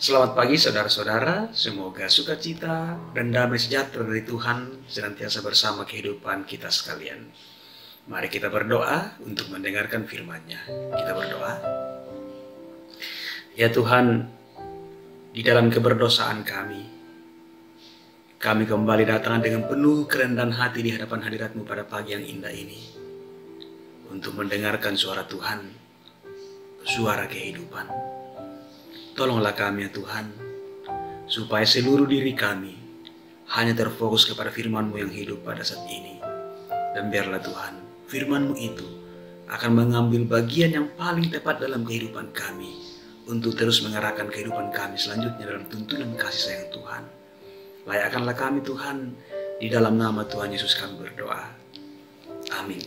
Selamat pagi saudara-saudara, semoga sukacita dan damai sejahtera dari Tuhan senantiasa bersama kehidupan kita sekalian. Mari kita berdoa untuk mendengarkan firman-Nya. Kita berdoa. Ya Tuhan, di dalam keberdosaan kami kembali datang dengan penuh kerendahan hati di hadapan hadirat-Mu pada pagi yang indah ini, untuk mendengarkan suara Tuhan, suara kehidupan. Tolonglah kami ya Tuhan, supaya seluruh diri kami hanya terfokus kepada firman-Mu yang hidup pada saat ini. Dan biarlah Tuhan, firman-Mu itu akan mengambil bagian yang paling tepat dalam kehidupan kami, untuk terus mengarahkan kehidupan kami selanjutnya dalam tuntunan kasih sayang Tuhan. Layakkanlah kami Tuhan, di dalam nama Tuhan Yesus kami berdoa. Amin.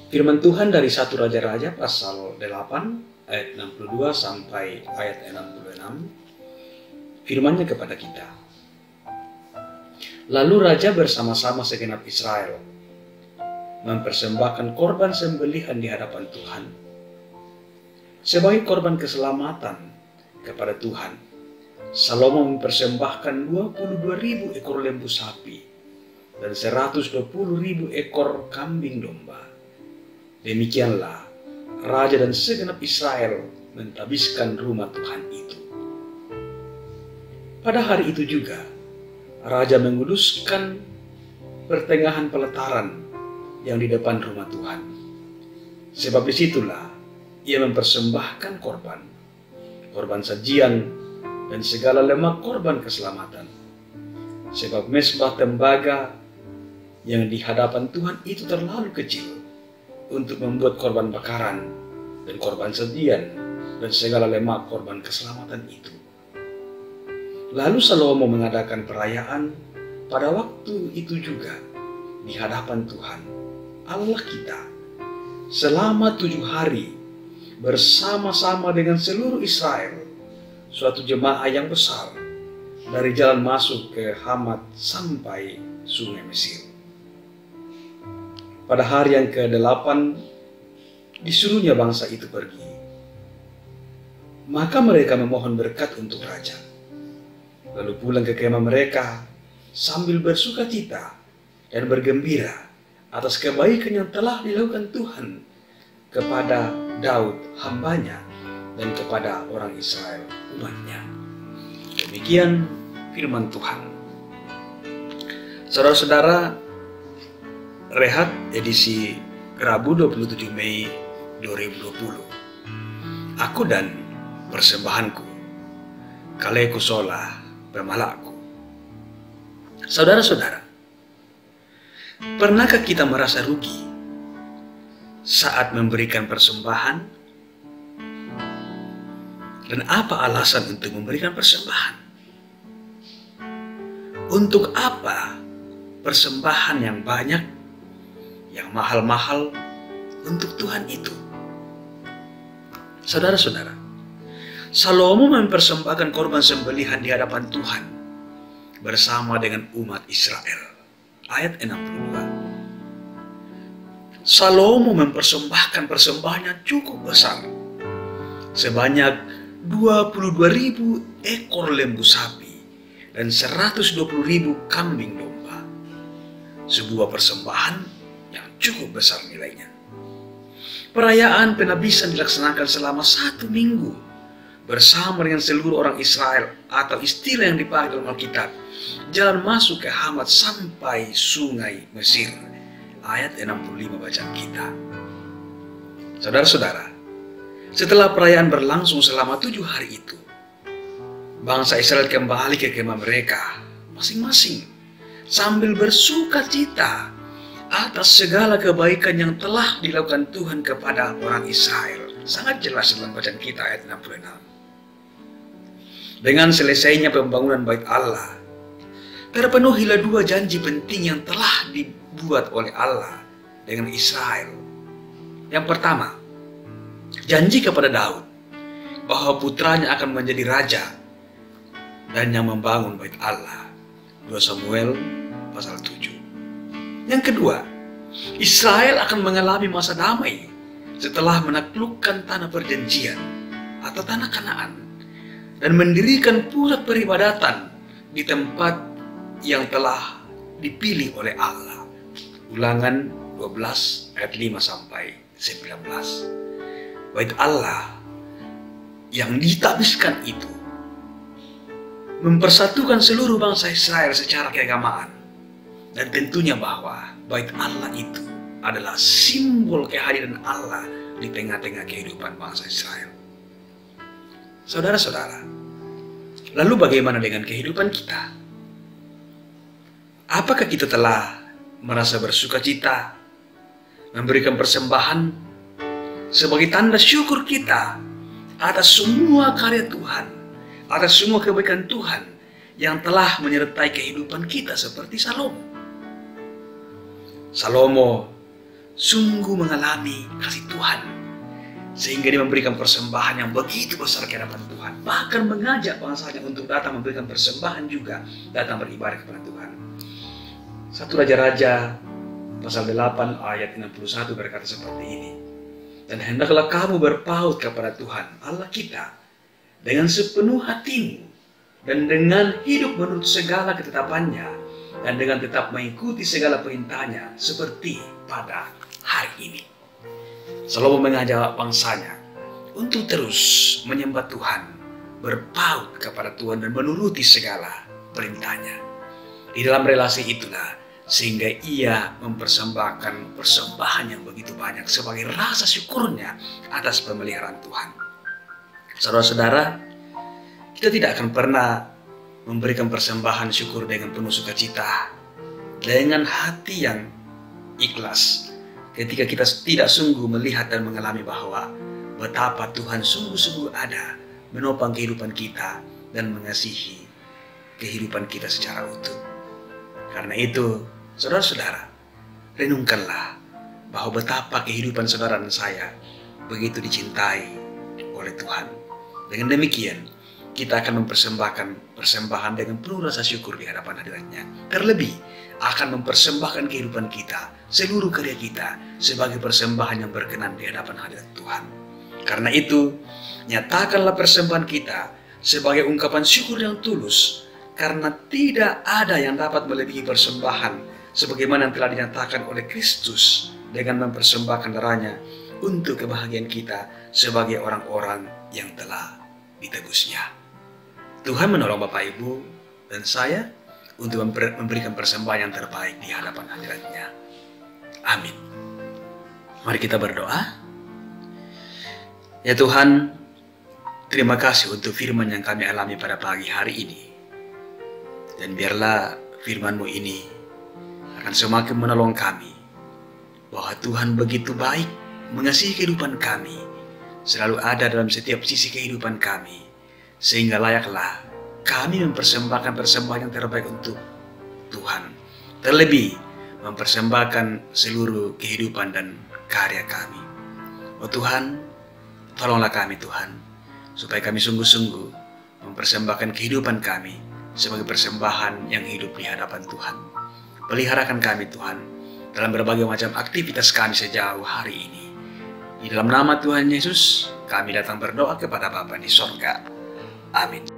Firman Tuhan dari 1 Raja-Raja pasal 8 ayat 62 sampai ayat 66. Firman-Nya kepada kita. Lalu raja bersama-sama segenap Israel mempersembahkan korban sembelihan di hadapan Tuhan sebagai korban keselamatan kepada Tuhan. Salomo mempersembahkan 22.000 ekor lembu sapi dan 120.000 ekor kambing domba. Demikianlah raja dan segenap Israel menthabiskan rumah Tuhan itu. Pada hari itu juga, raja menguduskan pertengahan pelataran yang di depan rumah Tuhan. Sebab disitulah ia mempersembahkan korban sajian dan segala lemak korban keselamatan. Sebab mezbah tembaga yang di hadapan Tuhan itu terlalu kecil untuk membuat korban bakaran dan korban sajian dan segala lemak korban keselamatan itu. Lalu Salomo mengadakan perayaan pada waktu itu juga di hadapan Tuhan Allah kita selama 7 hari bersama-sama dengan seluruh Israel, suatu jemaah yang besar dari jalan masuk ke Hamat sampai sungai Mesir. Pada hari yang ke-8 disuruhnya bangsa itu pergi. Maka mereka memohon berkat untuk raja, lalu pulang ke kemah mereka sambil bersukacita dan bergembira atas kebaikan yang telah dilakukan Tuhan kepada Daud hambanya dan kepada orang Israel umatnya. Demikian firman Tuhan. Saudara-saudara, Rehat edisi Rabu 27 Mei 2020. Aku dan persembahanku, kaleku sola pemalaku. Saudara-saudara, pernahkah kita merasa rugi saat memberikan persembahan? Dan apa alasan untuk memberikan persembahan? Untuk apa persembahan yang banyak, yang mahal-mahal untuk Tuhan itu? Saudara-saudara, Salomo mempersembahkan korban sembelihan di hadapan Tuhan bersama dengan umat Israel. Ayat 62. Salomo mempersembahkan persembahan yang cukup besar, sebanyak 22.000 ekor lembu sapi dan 120.000 kambing domba. Sebuah persembahan yang cukup besar nilainya. Perayaan penabisan dilaksanakan selama 1 minggu bersama dengan seluruh orang Israel, atau istilah yang dipakai dalam Alkitab, jalan masuk ke Hamat sampai sungai Mesir. Ayat 65 bacaan kita. Saudara-saudara, setelah perayaan berlangsung selama 7 hari itu, bangsa Israel kembali ke kemah mereka masing-masing sambil bersukacita atas segala kebaikan yang telah dilakukan Tuhan kepada orang Israel. Sangat jelas dalam bacaan kita ayat 66. Dengan selesainya pembangunan bait Allah, terpenuhilah 2 janji penting yang telah dibuat oleh Allah dengan Israel. Yang pertama, janji kepada Daud bahwa putranya akan menjadi raja dan yang membangun bait Allah. 2 Samuel pasal 7. Yang kedua, Israel akan mengalami masa damai setelah menaklukkan tanah perjanjian atau tanah Kanaan dan mendirikan pusat peribadatan di tempat yang telah dipilih oleh Allah. Ulangan 12 ayat 5 sampai 19. Bait Allah yang ditabiskan itu mempersatukan seluruh bangsa Israel secara keagamaan, dan tentunya bahwa bait Allah itu adalah simbol kehadiran Allah di tengah-tengah kehidupan bangsa Israel. Saudara-saudara, lalu bagaimana dengan kehidupan kita? Apakah kita telah merasa bersukacita, memberikan persembahan sebagai tanda syukur kita atas semua karya Tuhan, atas semua kebaikan Tuhan yang telah menyertai kehidupan kita seperti Salomo? Salomo sungguh mengalami kasih Tuhan, sehingga dia memberikan persembahan yang begitu besar ke hadapan Tuhan. Bahkan mengajak bangsanya untuk datang memberikan persembahan juga, datang beribadah kepada Tuhan. 1 Raja-Raja pasal 8 ayat 61 berkata seperti ini. Dan hendaklah kamu berpaut kepada Tuhan Allah kita dengan sepenuh hatimu, dan dengan hidup menurut segala ketetapannya, dan dengan tetap mengikuti segala perintahnya seperti pada hari ini. Salomo mengajak bangsanya untuk terus menyembah Tuhan, berpaut kepada Tuhan dan menuruti segala perintahnya. Di dalam relasi itulah sehingga ia mempersembahkan persembahan yang begitu banyak sebagai rasa syukurnya atas pemeliharaan Tuhan. Saudara-saudara, kita tidak akan pernah memberikan persembahan syukur dengan penuh sukacita, dengan hati yang ikhlas, ketika kita tidak sungguh melihat dan mengalami bahwa betapa Tuhan sungguh-sungguh ada menopang kehidupan kita dan mengasihi kehidupan kita secara utuh. Karena itu, saudara-saudara, renungkanlah bahwa betapa kehidupan saudara dan saya begitu dicintai oleh Tuhan. Dengan demikian, kita akan mempersembahkan persembahan dengan penuh rasa syukur di hadapan hadiratnya. Terlebih, akan mempersembahkan kehidupan kita, seluruh karya kita, sebagai persembahan yang berkenan di hadapan hadirat Tuhan. Karena itu, nyatakanlah persembahan kita sebagai ungkapan syukur yang tulus, karena tidak ada yang dapat melebihi persembahan sebagaimana yang telah dinyatakan oleh Kristus dengan mempersembahkan darahnya untuk kebahagiaan kita sebagai orang-orang yang telah ditebusnya. Tuhan menolong Bapak Ibu dan saya untuk memberikan persembahan yang terbaik di hadapan hadirat-Nya. Amin. Mari kita berdoa. Ya Tuhan, terima kasih untuk firman yang kami alami pada pagi hari ini. Dan biarlah firman-Mu ini akan semakin menolong kami, bahwa Tuhan begitu baik mengasihi kehidupan kami, selalu ada dalam setiap sisi kehidupan kami, sehingga layaklah kami mempersembahkan persembahan yang terbaik untuk Tuhan, terlebih mempersembahkan seluruh kehidupan dan karya kami. Oh Tuhan, tolonglah kami Tuhan, supaya kami sungguh-sungguh mempersembahkan kehidupan kami sebagai persembahan yang hidup di hadapan Tuhan. Peliharakan kami Tuhan dalam berbagai macam aktivitas kami sejauh hari ini. Di dalam nama Tuhan Yesus, kami datang berdoa kepada Bapa di sorga. Amin.